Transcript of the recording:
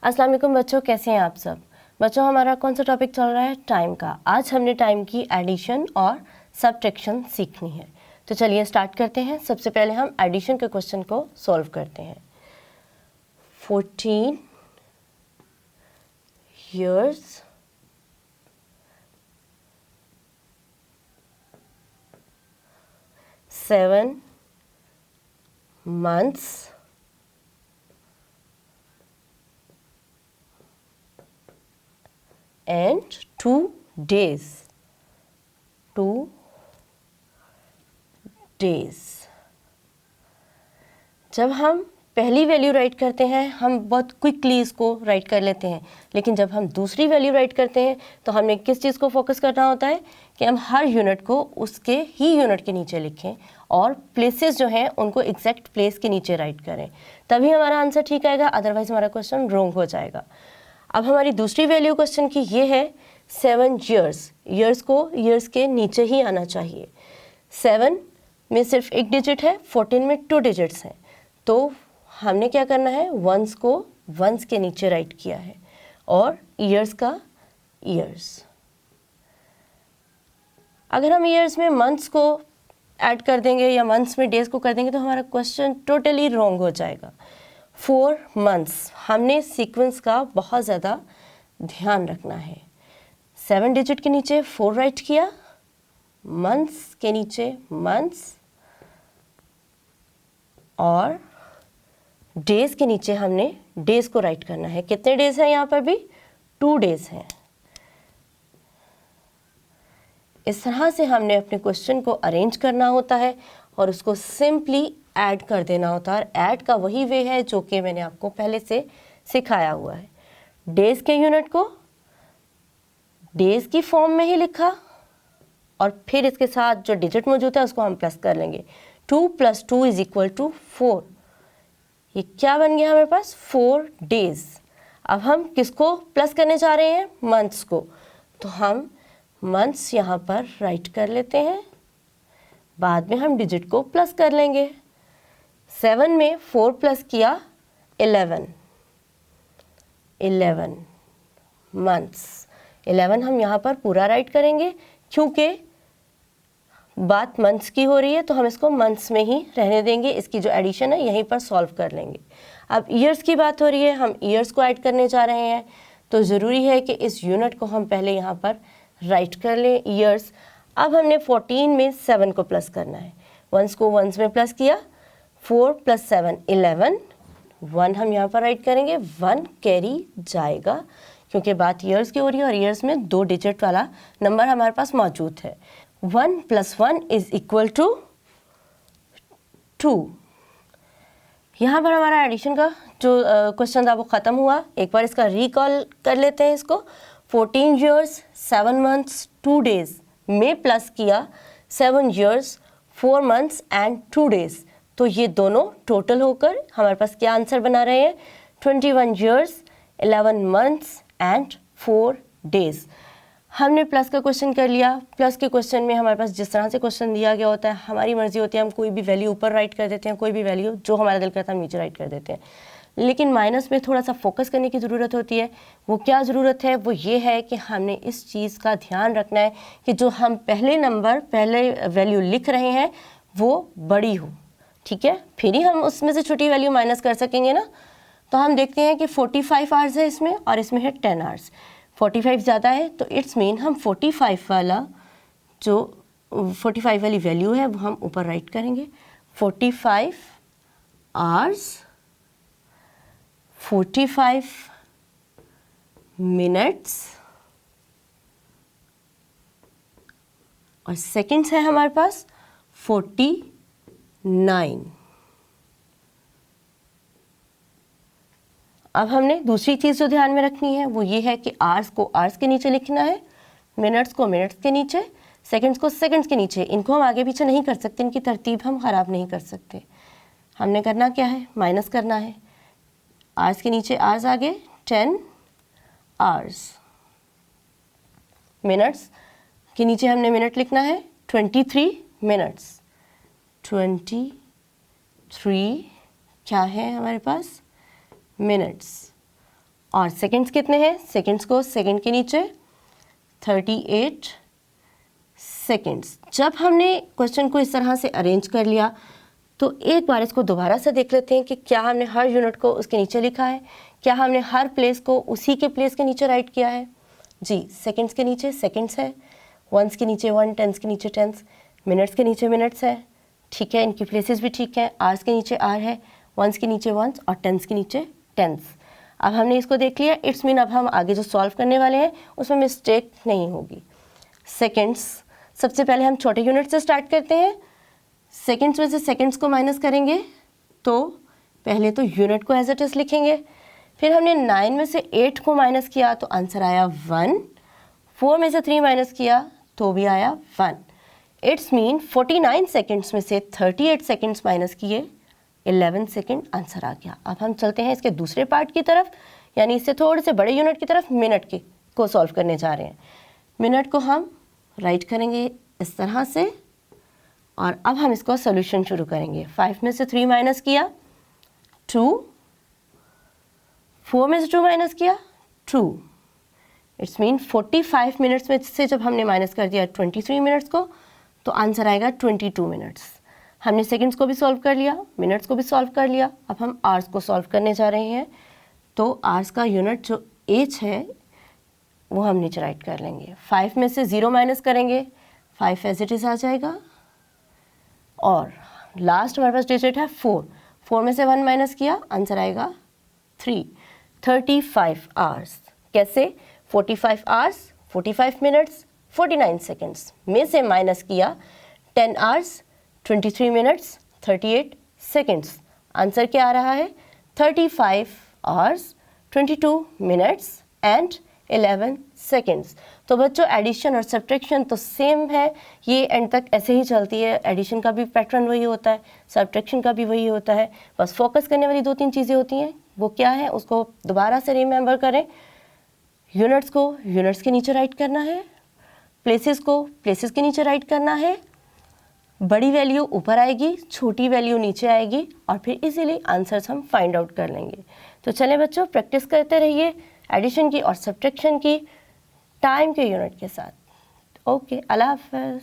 अस्सलाम वालेकुम बच्चों, कैसे हैं आप सब। बच्चों, हमारा कौन सा टॉपिक चल रहा है? टाइम का। आज हमने टाइम की एडिशन और सब्ट्रैक्शन सीखनी है। तो चलिए स्टार्ट करते हैं। सबसे पहले हम एडिशन के क्वेश्चन को सॉल्व करते हैं। 14 years seven months and 2 days. 2 days। जब हम पहली वैल्यू राइट करते हैं हम बहुत क्विकली इसको राइट कर लेते हैं, लेकिन जब हम दूसरी वैल्यू राइट करते हैं तो हमें किस चीज़ को फोकस करना होता है कि हम हर यूनिट को उसके ही यूनिट के नीचे लिखें और प्लेसेस जो हैं उनको एग्जैक्ट प्लेस के नीचे राइट करें, तभी हमारा आंसर ठीक आएगा, अदरवाइज हमारा क्वेश्चन रॉन्ग हो जाएगा। अब हमारी दूसरी वैल्यू क्वेश्चन की ये है 7 years। ईयर्स को ईयर्स के नीचे ही आना चाहिए। 7 में सिर्फ एक डिजिट है, 14 में 2 डिजिट्स हैं, तो हमने क्या करना है, वंस को वंस के नीचे राइट किया है और ईयर्स का ईयर्स। अगर हम ईयर्स में मंथ्स को ऐड कर देंगे या मंथ्स में डेज को कर देंगे तो हमारा क्वेश्चन टोटली रॉन्ग हो जाएगा। 4 months, हमने सीक्वेंस का बहुत ज़्यादा ध्यान रखना है। 7 डिजिट के नीचे 4 राइट किया, मंथ्स के नीचे मंथ्स और डेज के नीचे हमने डेज को राइट करना है। कितने डेज हैं यहाँ पर भी? 2 डेज हैं। इस तरह से हमने अपने क्वेश्चन को अरेंज करना होता है और उसको सिंपली ऐड कर देना होता है। और ऐड का वही वे है जो कि मैंने आपको पहले से सिखाया हुआ है। डेज के यूनिट को डेज की फॉर्म में ही लिखा और फिर इसके साथ जो डिजिट मौजूद है उसको हम प्लस कर लेंगे। 2 + 2 = 4। ये क्या बन गया हमारे पास? 4 days। अब हम किसको प्लस करने जा रहे हैं? मंथ्स को। तो हम मंथ्स यहाँ पर राइट कर लेते हैं, बाद में हम डिजिट को प्लस कर लेंगे। 7 में 4 प्लस किया 11 मंथ्स। 11 हम यहाँ पर पूरा राइट करेंगे क्योंकि बात मंथ्स की हो रही है तो हम इसको मंथ्स में ही रहने देंगे। इसकी जो एडिशन है यहीं पर सॉल्व कर लेंगे। अब ईयर्स की बात हो रही है, हम ईयर्स को ऐड करने जा रहे हैं तो ज़रूरी है कि इस यूनिट को हम पहले यहाँ पर राइट कर लें, ईयर्स। अब हमने 14 में 7 को प्लस करना है। वंस को वंस में प्लस किया, 4 + 7 11। 1 हम यहाँ पर राइट करेंगे, 1 कैरी जाएगा क्योंकि बात ईयर्स की हो रही है और ईयर्स में 2 डिजिट वाला नंबर हमारे पास मौजूद है। 1 + 1 = 2। यहाँ पर हमारा एडिशन का जो क्वेश्चन था वो ख़त्म हुआ। एक बार इसका रिकॉल कर लेते हैं इसको। 14 years 7 months 2 days में प्लस किया 7 years 4 months and 2 days। तो ये दोनों टोटल होकर हमारे पास क्या आंसर बना रहे हैं? 21 years 11 months and 4 days। हमने प्लस का क्वेश्चन कर लिया। प्लस के क्वेश्चन में हमारे पास जिस तरह से क्वेश्चन दिया गया होता है हमारी मर्जी होती है, हम कोई भी वैल्यू ऊपर राइट कर देते हैं, कोई भी वैल्यू जो हमारा दिल करता है हम नीचे राइट कर देते हैं। लेकिन माइनस में थोड़ा सा फोकस करने की ज़रूरत होती है। वो क्या ज़रूरत है? वो ये है कि हमने इस चीज़ का ध्यान रखना है कि जो हम पहले वैल्यू लिख रहे हैं वो बड़ी हो, ठीक है? फिर ही हम उसमें से छोटी वैल्यू माइनस कर सकेंगे ना। तो हम देखते हैं कि 45 आवर्स है इसमें और इसमें है 10 आवर्स। 45 ज़्यादा है तो इट्स मीन हम 45 वाली वैल्यू है वो हम ऊपर राइट करेंगे। 45 आवर्स 45 मिनट्स और सेकंड्स है हमारे पास 49। अब हमने दूसरी चीज़ जो ध्यान में रखनी है वो ये है कि आवर्स को आवर्स के नीचे लिखना है, मिनट्स को मिनट्स के नीचे, सेकंड्स को सेकंड्स के नीचे। इनको हम आगे पीछे नहीं कर सकते, इनकी तरतीब हम ख़राब नहीं कर सकते। हमने करना क्या है? माइनस करना है। आवर्स के नीचे आवर्स आगे 10 आवर्स। मिनट्स के नीचे हमने मिनट लिखना है 23 मिनट्स। 23 क्या है हमारे पास? मिनट्स। और सेकंड्स कितने हैं, सेकंड्स को सेकंड के नीचे 38 सेकंड्स। जब हमने क्वेश्चन को इस तरह से अरेंज कर लिया तो एक बार इसको दोबारा से देख लेते हैं कि क्या हमने हर यूनिट को उसके नीचे लिखा है, क्या हमने हर प्लेस को उसी के प्लेस के नीचे राइट किया है। जी, सेकंड्स के नीचे सेकंड्स है, वंस के नीचे वन, टेंस के नीचे टेंस, मिनट्स के नीचे मिनट्स है, ठीक है, इनकी प्लेसेस भी ठीक है। आवर्स के नीचे आर है, वंस के नीचे वंस और टेंस के नीचे टेंस। अब हमने इसको देख लिया, इट्स मीन अब हम आगे जो सॉल्व करने वाले हैं उसमें मिस्टेक नहीं होगी। सेकंड्स, सबसे पहले हम छोटे यूनिट से स्टार्ट करते हैं। सेकंड्स में से सेकंड्स को माइनस करेंगे तो पहले तो यूनिट को एज इट इज लिखेंगे, फिर हमने 9 में से 8 को माइनस किया तो आंसर आया 1, 4 में से 3 माइनस किया तो भी आया 1। इट्स मीन 49 सेकंड्स में से 38 सेकंड्स माइनस किए 11 सेकंड आंसर आ गया। अब हम चलते हैं इसके दूसरे पार्ट की तरफ, यानी इससे थोड़े से बड़े यूनिट की तरफ, मिनट की को सॉल्व करने जा रहे हैं। मिनट को हम राइट करेंगे इस तरह से और अब हम इसको सोल्यूशन शुरू करेंगे। 5 में से 3 माइनस किया 2, 4 में से 2 माइनस किया 2। इट्स मीन 45 मिनट्स में से जब हमने माइनस कर दिया 23 मिनट्स को तो आंसर आएगा 22 मिनट्स। हमने सेकंड्स को भी सॉल्व कर लिया, मिनट्स को भी सॉल्व कर लिया, अब हम आवर्स को सॉल्व करने जा रहे हैं। तो आवर्स का यूनिट जो एच है वो हम नीचे राइट कर लेंगे। 5 में से 0 माइनस करेंगे, 5 एज इट इज़ आ जाएगा और लास्ट हमारे पास डिजिट है 4, 4 में से 1 माइनस किया आंसर आएगा 3। 35 आवर्स, कैसे 45 आवर्स 45 मिनट्स 49 सेकंड्स में से माइनस किया 10 आवर्स 23 मिनट्स 38 सेकंड्स। आंसर क्या आ रहा है 35 आवर्स 22 मिनट्स एंड 11 सेकंड्स। तो बच्चों एडिशन और सब्ट्रैक्शन तो सेम है, ये एंड तक ऐसे ही चलती है। एडिशन का भी पैटर्न वही होता है, सब्ट्रैक्शन का भी वही होता है, बस फोकस करने वाली 2-3 चीज़ें होती हैं। वो क्या है उसको दोबारा से रिमेंबर करें। यूनिट्स को यूनिट्स के नीचे राइट करना है, प्लेसेस को प्लेसेस के नीचे राइट करना है, बड़ी वैल्यू ऊपर आएगी, छोटी वैल्यू नीचे आएगी और फिर इजीली आंसर्स हम फाइंड आउट कर लेंगे। तो चलें बच्चों, प्रैक्टिस करते रहिए एडिशन की और सब्ट्रैक्शन की टाइम के यूनिट के साथ। ओके, अल्लाह हाफ़िज़।